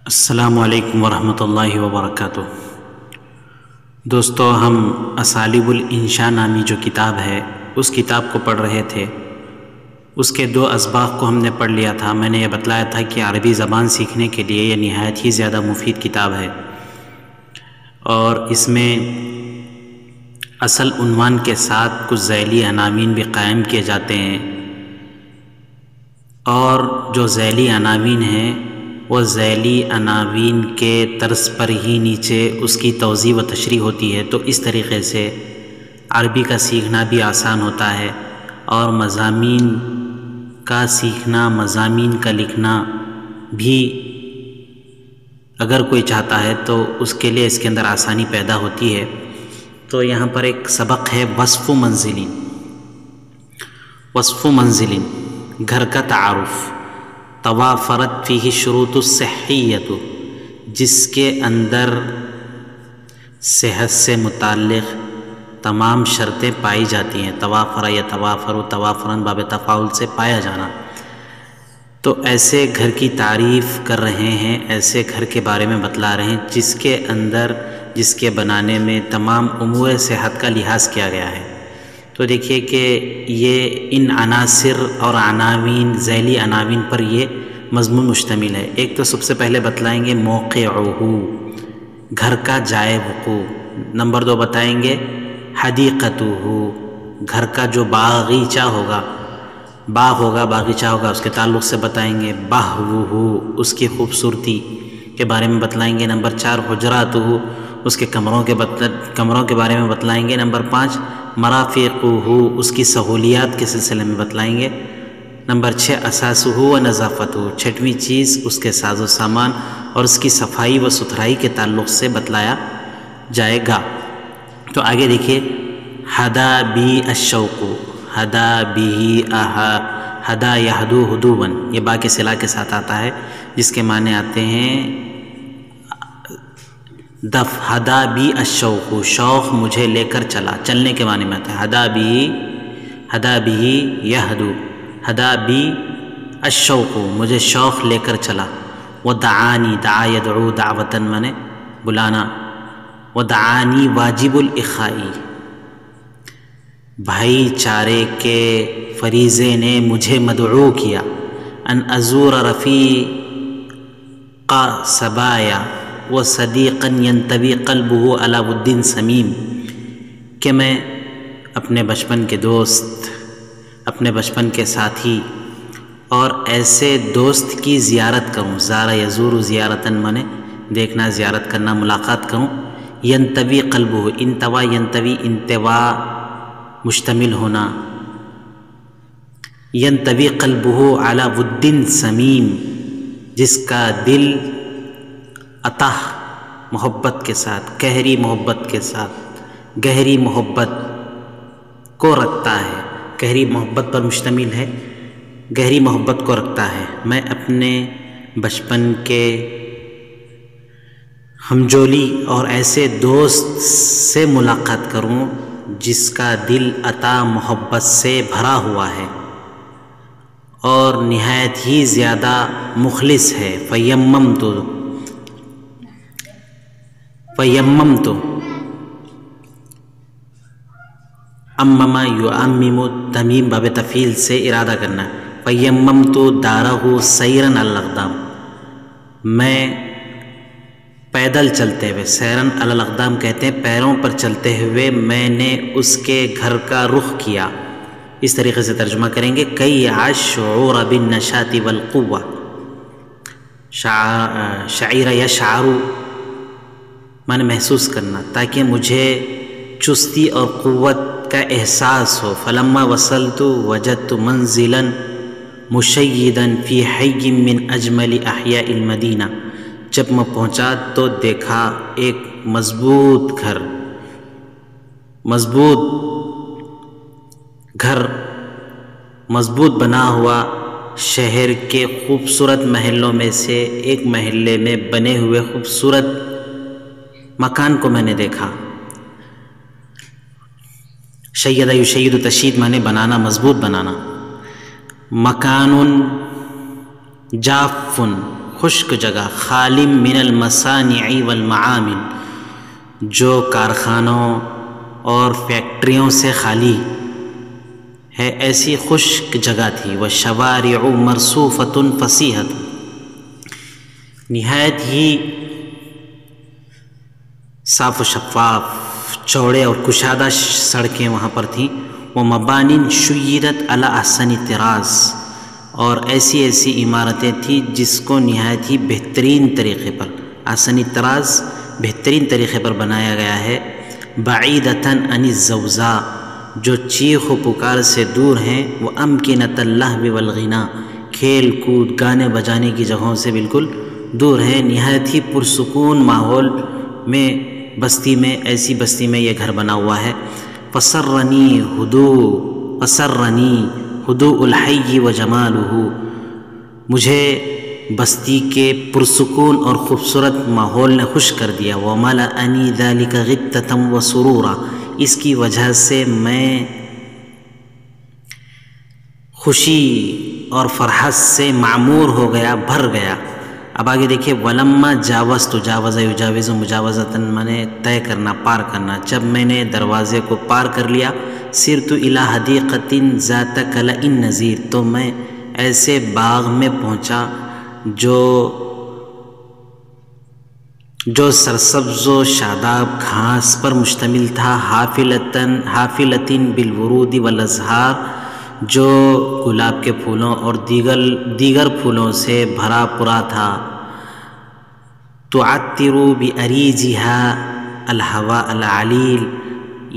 السلام علیکم ورحمۃ اللہ وبرکاتہ۔ دوستو، ہم اسالیب الانشاء نامی جو کتاب ہے اس کتاب کو پڑھ رہے تھے۔ اس کے 2 اسباق کو ہم نے پڑھ لیا تھا۔ میں نے یہ بتلایا تھا کہ عربی زبان سیکھنے کے لیے یہ نہایت ہی زیادہ مفید کتاب ہے، اور اس میں اصل عنوان کے ساتھ کچھ ذیلی عناوین بھی قائم کیے جاتے ہیں، اور جو ذیلی عناوین ہیں وہ ذیلی عناوین کے طرز پر ہی نیچے اس کی توضیح و تشریح ہوتی ہے، تو اس طریقے سے عربی کا سیکھنا بھی آسان ہوتا ہے، اور مضامین کا سیکھنا، مضامین کا لکھنا بھی اگر کوئی چاہتا ہے تو اس کے لیے اس کے اندر آسانی پیدا ہوتی ہے۔ تو یہاں پر ایک سبق ہے وصف منزل۔ وصف منزل، گھر کا تعارف۔ توافرت فیہ شروط الصحیۃ، جس کے اندر صحت سے متعلق تمام شرطیں پائی جاتی ہیں۔ توافر یا توافر، توافراً باب تفاعل سے پایا جانا۔ تو ایسے گھر کی تعریف کر رہے ہیں، ایسے گھر کے بارے میں بتلا رہے ہیں جس کے اندر، جس کے بنانے میں تمام امور صحت کا لحاظ کیا گیا ہے۔ تو دیکھیے کہ یہ ان عناصر اور عناوین، ذیلی عناوین پر یہ مضمون مشتمل ہے۔ ایک تو سب سے پہلے بتلائیں گے موقعہ، گھر کا جائے وقوع۔ نمبر 2 بتائیں گے حدیقتہ، گھر کا جو باغیچہ ہوگا، باغ ہوگا، باغیچہ ہوگا، اس کے تعلق سے بتائیں گے بہوہ، اس کی خوبصورتی کے بارے میں بتلائیں گے۔ نمبر 4 حجراتہ، اس کے کمروں کے بارے میں بتلائیں گے۔ نمبر 5 مرافقہ، اس کی سہولیات کے سلسلے میں بتلائیں گے۔ نمبر 6 اساسہ و نظافتہ، 6ویں چیز اس کے ساز و سامان اور اس کی صفائی و ستھرائی کے تعلق سے بتلایا جائے گا۔ تو آگے دیکھیے ہدا بی الشوق، ہدا بی ہدا یہدو ہدوباً، یہ با کے صلہ کے ساتھ آتا ہے، جس کے معنی آتے ہیں دف۔ ہدا بی الشوق، شوق مجھے لے کر چلا، چلنے کے معنی میں آتا ہے۔ ہدا بی یہدو، ہدا بی الشوق، مجھے شوق لے کر چلا۔ ودعانی، دعا یدعو دعوتاً معنی بلانا۔ ودعانی واجب الاخائی، بھائی چارے کے فریضے نے مجھے مدعو کیا۔ ان ازور رفیق صبایا وصدیقا ینطوی قلبہ علی ود سمیم، کہ میں اپنے بچپن کے دوست، اپنے بچپن کے ساتھی اور ایسے دوست کی زیارت کروں۔ زارہ یزور زیارتاً معنی دیکھنا، زیارت کرنا، ملاقات کروں۔ ینطوی قلبہ، انطوا ینطوی، انطوا مشتمل ہونا۔ ینطوی قلبہ علی ود سمیم، جس کا دل عطا محبت کے ساتھ، گہری محبت کے ساتھ، گہری محبت کو رکھتا ہے، گہری محبت پر مشتمل ہے، گہری محبت کو رکھتا ہے۔ میں اپنے بچپن کے ہمجولی اور ایسے دوست سے ملاقات کروں جس کا دل عطا محبت سے بھرا ہوا ہے اور نہایت ہی زیادہ مخلص ہے۔ فیممت، امما یعمم، تمیم باب تفعیل سے ارادہ کرنا۔ فیممت دارہ سیرا علی الاقدام، میں پیدل چلتے ہوئے، سیرن علی الاقدام کہتے ہیں پیروں پر چلتے ہوئے، میں نے اس کے گھر کا رخ کیا۔ اس طریقے سے ترجمہ کریں گے کئی الشعور بالنشاط والقوہ، شعیر یشعر معنی محسوس کرنا، تاکہ مجھے چستی اور قوت کا احساس ہو۔ فلما وصلت وجدت منزلا مشیدا فی حی من اجمل احیاء المدینہ، جب میں پہنچا تو دیکھا ایک مضبوط گھر، مضبوط بنا ہوا شہر کے خوبصورت محلوں میں سے ایک محلے میں بنے ہوئے خوبصورت مکان کو میں نے دیکھا۔ شید یشید، تشیید معنی بنانا، مضبوط بنانا۔ مکان جاف، خشک جگہ، خالم من المصانع والمعامل، جو کارخانوں اور فیکٹریوں سے خالی ہے، ایسی خشک جگہ تھی. وشوارع مرصوفۃ فصیحۃ، نہایت ہی صاف و شفاف، چوڑے اور کشادہ سڑکیں وہاں پر تھیں. ومبان شیدت علی احسن طراز، اور ایسی ایسی عمارتیں تھیں جس کو نہایت ہی بہترین طریقے پر، احسن طراز بہترین طریقے پر بنایا گیا ہے. بعیدتاً عن الزوزاء، جو چیخ و پکار سے دور ہیں. وامکنۃ اللہو والغنا، کھیل کود گانے بجانے کی جگہوں سے بالکل دور ہیں. نہایت ہی پرسکون ماحول میں بستی میں، ایسی بستی میں یہ گھر بنا ہوا ہے. فسرنی ہدوء الحی و جمالہ، مجھے بستی کے پرسکون اور خوبصورت ماحول نے خوش کر دیا. وملأنی ذلک غبطۃ و سرورا، اس کی وجہ سے میں خوشی اور فرحت سے معمور ہو گیا، بھر گیا. اب آگے دیکھیے، ولما جاوزت، جاوز یجاوز مجاوزتاً مانے طے کرنا، پار کرنا. جب میں نے دروازے کو پار کر لیا. سرت الی حدیقۃ ذات کلأ نضیر، تو میں ایسے باغ میں پہنچا جو سرسبز و شاداب گھاس پر مشتمل تھا. حافلۃ بالورود والازہار، جو گلاب کے پھولوں اور دیگر پھولوں سے بھرا پورا تھا. تعطر بأریجها الہواء العلیل،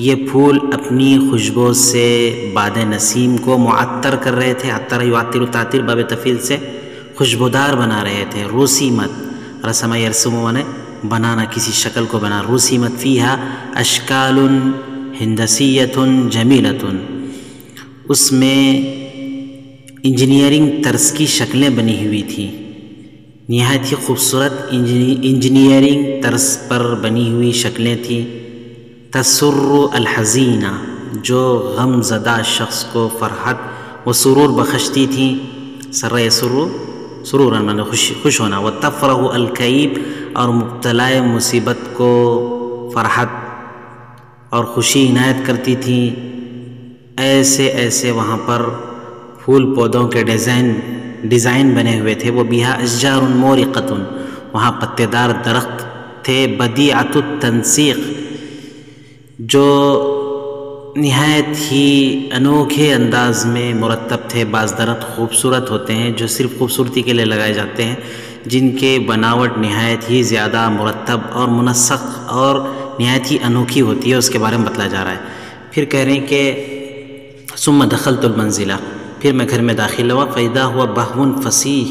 یہ پھول اپنی خوشبو سے باد نسیم کو معطر کر رہے تھے. عطر یعطر، تعطیر باب تفعیل سے خوشبودار بنا رہے تھے. رسمت، رسم یرسم مانے بنانا، کسی شکل کو بنا. رسمت فیہا اشکال ہندسیۃ جمیلۃ، اس میں انجینئرنگ طرز کی شکلیں بنی ہوئی تھیں، نہایت ہی خوبصورت انجینئرنگ طرز پر بنی ہوئی شکلیں تھیں. تسر الحزینہ، جو غم زدہ شخص کو فرحت و سرور بخشتی تھیں. سر یسر سرورا مانے خوش ہونا. وتفرح الکئیب، اور مبتلا مصیبت کو فرحت اور خوشی عنایت کرتی تھیں. ایسے ایسے وہاں پر پھول پودوں کے ڈیزائن بنے ہوئے تھے. وہ بیہا اشجار مورقۃ، وہاں پتے دار درخت تھے. بدیعۃ التنسیق، جو نہایت ہی انوکھے انداز میں مرتب تھے. بعض درخت خوبصورت ہوتے ہیں جو صرف خوبصورتی کے لیے لگائے جاتے ہیں، جن کے بناوٹ نہایت ہی زیادہ مرتب اور منسق اور نہایت ہی انوکھی ہوتی ہے. اس کے بارے میں بتلایا جا رہا ہے. پھر کہہ رہے ہیں کہ ثم دخلت المنزلہ، پھر میں گھر میں داخل ہوا. فإذا هو بہو فصیح،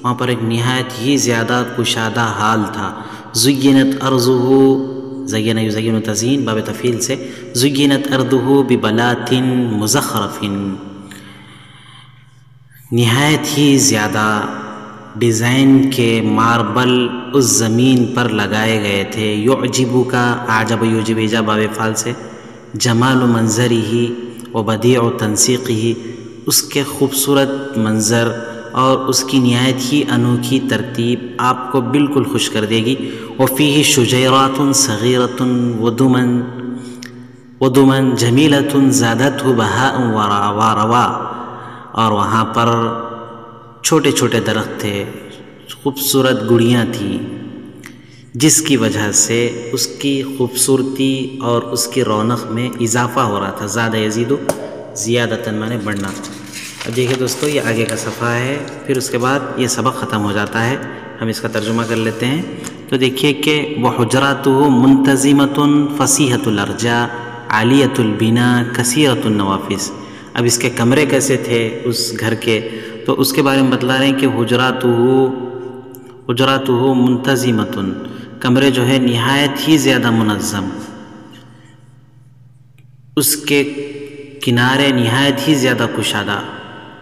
وہاں پر ایک نہایت ہی زیادہ کشادہ حال تھا. زینت ارضہ، زین یزین تزیین باب تفعیل سے. زینت ارضہ ببلاط مزخرف، نہایت ہی زیادہ ڈیزائن کے ماربل اس زمین پر لگائے گئے تھے. یعجبو کا اعجب یعجب ایجاب باب فعل سے. جمال منظرہ و بدیع تنسیقہ، اس کے خوبصورت منظر اور اس کی نہایت ہی انوکھی ترتیب آپ کو بالکل خوش کر دے گی. وفیہ شجیرات صغیرۃ ودمن جمیلۃ زادتہ بہاء وروا، اور وہاں پر چھوٹے چھوٹے درخت تھے، خوبصورت گڑیاں تھیں، جس کی وجہ سے اس کی خوبصورتی اور اس کی رونق میں اضافہ ہو رہا تھا. زیادہ یزید زیادتاً مانے بڑھنا. اب دیکھیے دوستو، یہ آگے کا صفحہ ہے، پھر اس کے بعد یہ سبق ختم ہو جاتا ہے. ہم اس کا ترجمہ کر لیتے ہیں. تو دیکھیے کہ وحجراتہ منتظمۃ فصیحۃ الارجاء عالیۃ البناء کثیرۃ النوافذ. اب اس کے کمرے کیسے تھے اس گھر کے، تو اس کے بارے میں بتلا رہے ہیں کہ حجراتہ منتظمۃ، کمرے جو ہے نہایت ہی زیادہ منظم، اس کے کنارے نہایت ہی زیادہ کشادہ،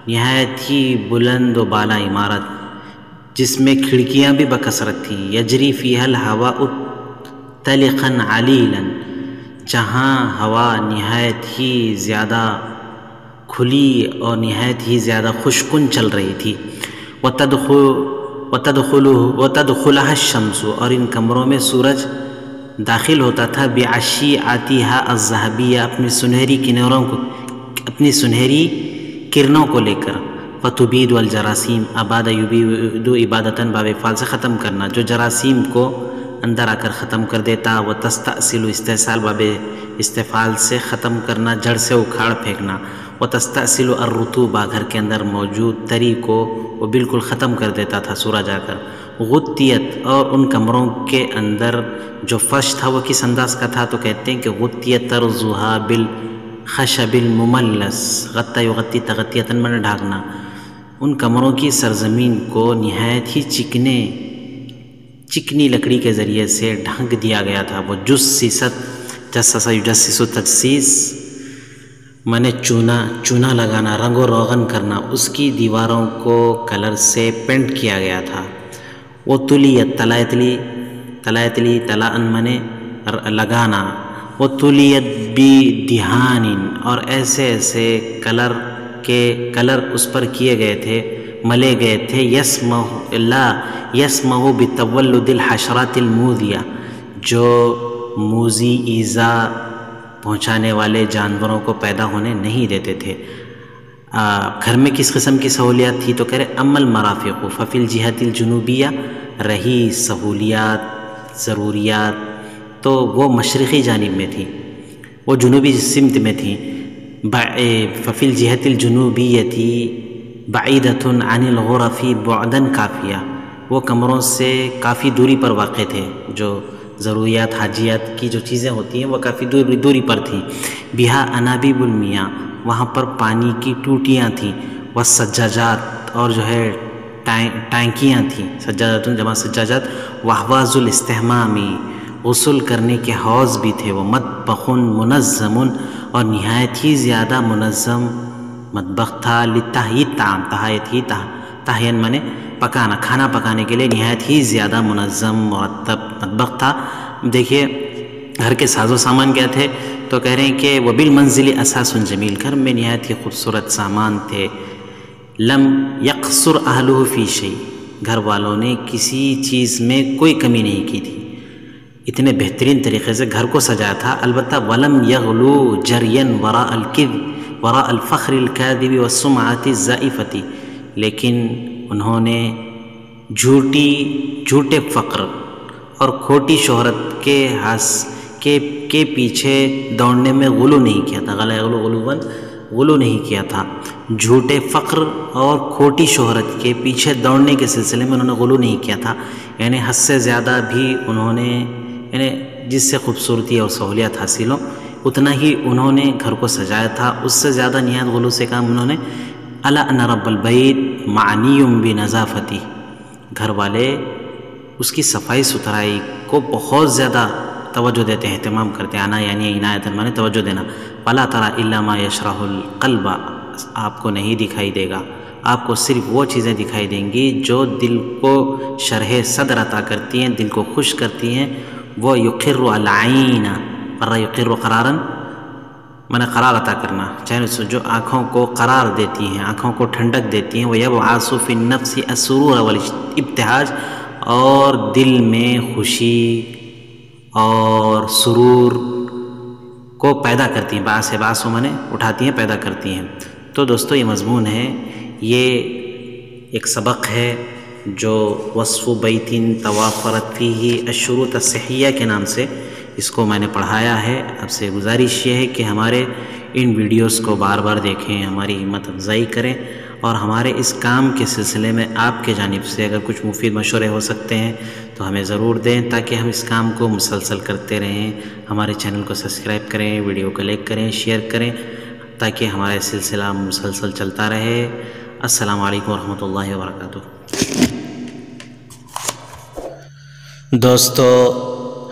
نہایت ہی بلند و بالا عمارت، جس میں کھڑکیاں بھی بکثرت تھیں. یجری فیہا الہواء طلقا علیلا، جہاں ہوا نہایت ہی زیادہ کھلی اور نہایت ہی زیادہ خوشکن چل رہی تھی. وتدخلها الشمس، اور ان کمروں میں سورج داخل ہوتا تھا بعشیعتها الذهبیہ، اپنی سنہری کرنوں کو لے کر، فتبید والجراثیم اباد یبید عبادتاً باب فعل سے ختم کرنا، جو جراثیم کو اندر آ کر ختم کر دیتا، وتستأصل استحصال باب استفعال سے ختم کرنا، جڑ سے اکھاڑ پھینکنا، وتستأصل الرطوبہ گھر کے اندر موجود تری کو وہ بالکل ختم کر دیتا تھا سورج آ کر، غطیت، اور ان کمروں کے اندر جو فرش تھا وہ کس انداز کا تھا، تو کہتے ہیں کہ غطیت ترزها بالخشب المملس، غطا یغطی تغطیتاً من ڈھانکنا، ان کمروں کی سرزمین کو نہایت ہی چکنی لکڑی کے ذریعے سے ڈھانک دیا گیا تھا، وہ جسس یجسس تجسیس من چونا لگانا، رنگ و روغن کرنا، اس کی دیواروں کو کلر سے پینٹ کیا گیا تھا، وہ تلیت تلایتلی تلاً من لگانا، وہ تلیت بدہان، اور ایسے کلر اس پر کیے گئے تھے، ملے گئے تھے، یسمح بتولد الحشرات الموذیہ، جو موذی ایذا پہنچانے والے جانوروں کو پیدا ہونے نہیں دیتے تھے۔ گھر میں کس قسم کی سہولیات تھی، تو کہہ رہے اما المرافق ففی الجہت الجنوبیہ، رہی سہولیات ضروریات تو وہ مشرقی جانب میں تھی، وہ جنوبی سمت میں تھی، ففی الجہت الجنوبیہ بعیدۃ عن الغرف بعدا کافیہ، وہ کمروں سے کافی دوری پر واقع تھے، جو ضروریات حاجیات کی جو چیزیں ہوتی ہیں وہ کافی دوری پر تھیں، بہا انابیب المیاں، وہاں پر پانی کی ٹوٹیاں تھیں، والسجاجات، اور جو ہے ٹینکیاں تھیں، سجاجات جمع سجاجات، واحواض الاستحمامی، غسل کرنے کے حوض بھی تھے، وہ مطبخ منظم، اور نہایت ہی زیادہ منظم مطبخ تھا، لتحیی الطعام، تحین مانے پکانا، کھانا پکانے کے لیے نہایت ہی زیادہ منظم مرتب مطبخ تھا۔ دیکھیے گھر کے ساز و سامان کیا تھے، تو کہہ رہے ہیں کہ وبالمنزل اساس جمیل، گھر میں نہایت ہی خوبصورت سامان تھے، لم یقصر اہلہ فی شیء، گھر والوں نے کسی چیز میں کوئی کمی نہیں کی تھی، اتنے بہترین طریقے سے گھر کو سجایا تھا، البتہ ولم یغلو جریا وراء الفخر الکاذب والسمعۃ الزائفۃ، لیکن انہوں نے جھوٹے فقر اور کھوٹی شہرت کے پیچھے دوڑنے میں غلو نہیں کیا تھا، غلو نہیں کیا تھا، جھوٹے فقر اور کھوٹی شہرت کے پیچھے دوڑنے کے سلسلے میں انہوں نے غلو نہیں کیا تھا، یعنی حد سے زیادہ بھی انہوں نے، یعنی جس سے خوبصورتی اور سہولیات حاصل ہوں اتنا ہی انہوں نے گھر کو سجایا تھا، اس سے زیادہ نہایت غلو سے کام انہوں نے، الا ان رب البیت معنی بنظافتی، گھر والے اس کی صفائی ستھرائی کو بہت زیادہ توجہ دیتے ہیں، اہتمام کرتے ہیں، یعنی عنایت مانے توجہ دینا، فلا تری الا ما یشرح القلب، آپ کو نہیں دکھائی دے گا، آپ کو صرف وہ چیزیں دکھائی دیں گی جو دل کو شرح صدر عطا کرتی ہیں، دل کو خوش کرتی ہیں، وہ یقر العین، یقر قرارا مانے قرار عطا کرنا، چاہے جو آنکھوں کو قرار دیتی ہیں، آنکھوں کو ٹھنڈک دیتی ہیں، وَيَبْعَثُ فِي النَّفْسِ السُّرُورَ وَالِابْتِهَاجَ، اور دل میں خوشی اور سرور کو پیدا کرتی ہیں، باعث مانے اٹھاتی ہیں، پیدا کرتی ہیں۔ تو دوستو یہ مضمون ہے، یہ ایک سبق ہے جو وصف بیت توافرت فیہ الشروط الصحیہ کے نام سے اس کو میں نے پڑھایا ہے۔ اب سے گزارش یہ ہے کہ ہمارے ان ویڈیوز کو بار بار دیکھیں، ہماری ہمت افزائی کریں، اور ہمارے اس کام کے سلسلے میں آپ کے جانب سے اگر کچھ مفید مشورے ہو سکتے ہیں تو ہمیں ضرور دیں، تاکہ ہم اس کام کو مسلسل کرتے رہیں۔ ہمارے چینل کو سبسکرائب کریں، ویڈیو کو لائک کریں، شیئر کریں، تاکہ ہمارا سلسلہ مسلسل چلتا رہے۔ السلام علیکم ورحمۃ اللہ وبرکاتہ۔ دوستو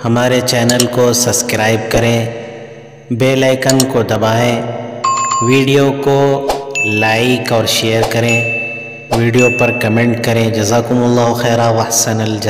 ہمارے چینل کو سبسکرائب کریں، بیل آئیکن کو دبائیں، ویڈیو کو لائک اور شیئر کریں، ویڈیو پر کمنٹ کریں۔ جزاکم اللہ خیرا واحسن الجزاء۔